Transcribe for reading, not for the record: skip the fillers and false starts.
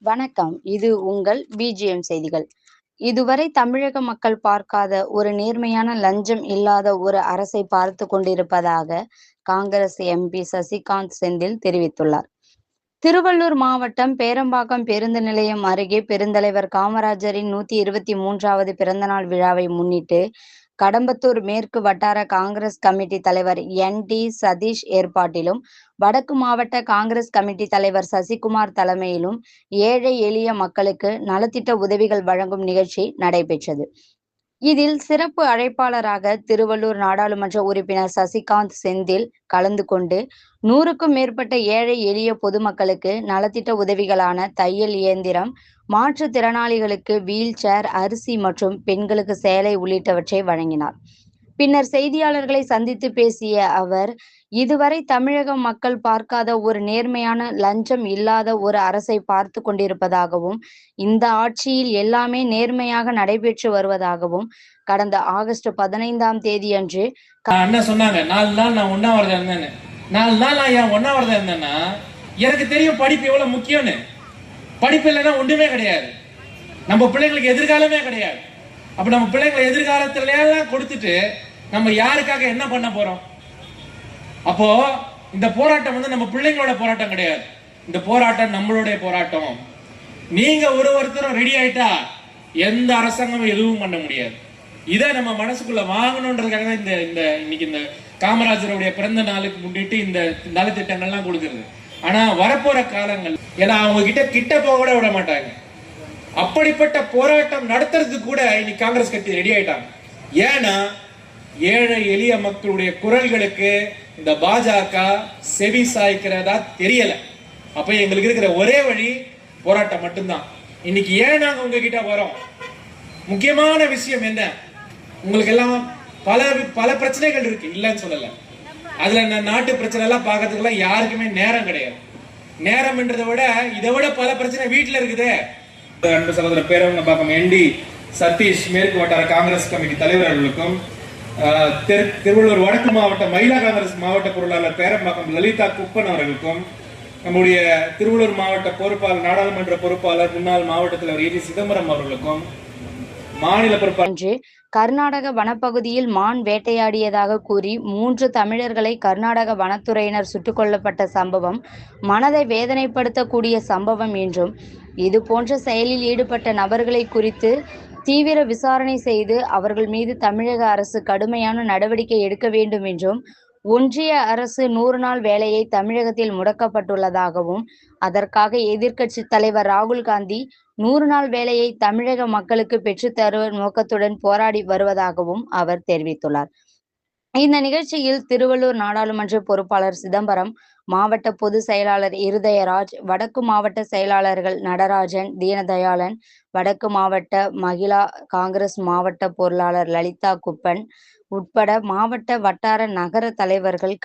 வணக்கம். இது உங்கள் பிஜிஎம் செய்திகள். இதுவரை தமிழக மக்கள் பார்க்காத ஒரு நேர்மையான லஞ்சம் இல்லாத ஒரு அரசை பார்த்து கொண்டிருப்பதாக காங்கிரஸ் எம்பி சசிகாந்த் செந்தில் தெரிவித்துள்ளார். திருவள்ளூர் மாவட்டம் பேரம்பாக்கம் பேருந்து நிலையம் அருகே பெருந்தலைவர் காமராஜரின் 123வது பிறந்தநாள் விழாவை முன்னிட்டு கடம்பத்தூர் மேற்கு வட்டார காங்கிரஸ் கமிட்டி தலைவர் ND சதீஷ் ஏற்பாட்டிலும், வடக்கு மாவட்ட காங்கிரஸ் கமிட்டி தலைவர் சசிகுமார் தலைமையிலும் ஏழை எளிய மக்களுக்கு நலத்திட்ட உதவிகள் வழங்கும் நிகழ்ச்சி நடைபெற்றது. இதில் சிறப்பு அழைப்பாளராக திருவள்ளூர் நாடாளுமன்ற உறுப்பினர் சசிகாந்த் செந்தில் கலந்து கொண்டு 100க்கும் மேற்பட்ட ஏழை எளிய பொதுமக்களுக்கு நலத்திட்ட உதவிகளான தையல் இயந்திரம், மாற்றுத்திறனாளிகளுக்கு வீல் சேர், அரிசி மற்றும் பெண்களுக்கு சேலை உள்ளிட்டவற்றை வழங்கினார். பின்னர் செய்தியாளர்களை சந்தித்து பேசிய அவர், இதுவரை தமிழக மக்கள் பார்க்காத ஒரு நேர்மையான லஞ்சம் இல்லாத ஒரு அரசை பார்த்து கொண்டிருப்பதாகவும், இந்த ஆட்சியில் எல்லாமே நேர்மையாக நடைபெற்று வருவதாகவும், கடந்த ஆகஸ்ட் 15ஆம் தேதியன்று அண்ணன் சொன்னாங்க 4 நாள் நான் உண்ணாவிரதம் இருந்தேன்னு. 4 நாள் நான் ஏன் உண்ணாவிரதம் இருந்தேன்னா, எனக்கு தெரியும் படிப்பு எவ்வளவு முக்கியம்னு. படிப்பு இல்லைன்னா ஒன்றுமே கிடையாது. நம்ம பிள்ளைங்களுக்கு எதிர்காலமே கிடையாது. அப்ப நம்ம பிள்ளைங்களை எதிர்காலத்துல எல்லாம் கொடுத்துட்டு நம்ம யாருக்காக என்ன பண்ண போறோம்? அப்போ இந்த போராட்டம் நம்ம பிள்ளைங்களோட போராட்டம் கிடையாது. இந்த போராட்டம் நம்மளுடைய போராட்டம். நீங்க ஒருத்தரும் ரெடி ஆயிட்டா எந்த அரசாங்கமும் எதுவும் பண்ண முடியாது. இதை நம்ம மனசுக்குள்ள வாங்கணுன்றதுக்காக தான் இந்த இன்னைக்கு இந்த காமராஜருடைய பிறந்த நாளுக்கு முன்னிட்டு இந்த நலத்திட்டங்கள்லாம் கொடுக்குறது. ஆனா வரப்போற காலங்கள் ஏன்னா அவங்க கிட்ட போக கூட விட மாட்டாங்க. அப்படிப்பட்ட போராட்டம் நடத்துறதுக்கு கூட இன்னைக்கு காங்கிரஸ் கட்சி ரெடி ஆயிட்டாங்க. ஏன்னா ஏழை எளிய மக்களுடைய குரல்களுக்கு இந்த பாஜக செவி சாய்க்கிறதா தெரியல. அப்ப எங்களுக்கு இருக்கிற ஒரே வழி போராட்டம் மட்டும்தான். இன்னைக்கு ஏன் நாங்க உங்ககிட்ட வரோம்? முக்கியமான விஷயம் என்ன? உங்களுக்கு எல்லாம் பல பிரச்சனைகள் இருக்கு, இல்லைன்னு சொல்லல. அதுல நாட்டு பிரச்சனை எல்லாம் பார்க்கறதுக்கு யாருக்குமே நேரம் கிடையாது. நேரம்ன்றதை விட இதை விட பல பிரச்சனை வீட்டுல இருக்குது. அன்பு சகோதரர் பேரம்பாக்கம் ND சதீஷ் மேற்கு வட்டார காங்கிரஸ் கமிட்டி தலைவர் அவர்களுக்கும், திருவள்ளூர் வடக்கு மாவட்ட மகிழா காங்கிரஸ் மாவட்ட பொருளாளர் பேரம்பாக்கம் லலிதா குப்பன் அவர்களுக்கும், நம்முடைய திருவள்ளூர் மாவட்ட பொறுப்பாளர் நாடாளுமன்ற பொறுப்பாளர் முன்னாள் மாவட்ட தலைவர் ET சிதம்பரம் அவர்களுக்கும், மாநில பொறுப்பாளர் கர்நாடக வனப்பகுதியில் மான் வேட்டையாடியதாக கூறி 3 தமிழர்களை கர்நாடக வனத்துறையினர் சுட்டுக் கொல்லப்பட்ட சம்பவம் மனதை வேதனைப்படுத்தக்கூடிய சம்பவம் என்றும், இது போன்ற செயலில் ஈடுபட்ட நபர்களை குறித்து தீவிர விசாரணை செய்து அவர்கள் மீது தமிழக அரசு கடுமையான நடவடிக்கை எடுக்க வேண்டும் என்றும், ஒன்றிய அரசு 100 நாள் வேலையை தமிழகத்தில் முடக்கப்பட்டுள்ளதாகவும், அதற்காக எதிர்க்கட்சி தலைவர் ராகுல் காந்தி 100 நாள் வேலையை தமிழக மக்களுக்கு பெற்றுத்தரும் நோக்கத்துடன் போராடி வருவதாகவும் அவர் தெரிவித்துள்ளார். இந்த நிகழ்ச்சியில் திருவள்ளூர் நாடாளுமன்ற பொறுப்பாளர் சிதம்பரம், மாவட்ட பொதுச் செயலாளர் இருதயராஜ், வடக்கு மாவட்ட செயலாளர்கள் நடராஜன், தீனதயாளன், வடக்கு மாவட்ட மகிழா காங்கிரஸ் மாவட்ட பொருளாளர் லலிதா குப்பன் உட்பட மாவட்ட வட்டார நகர தலைவர்கள்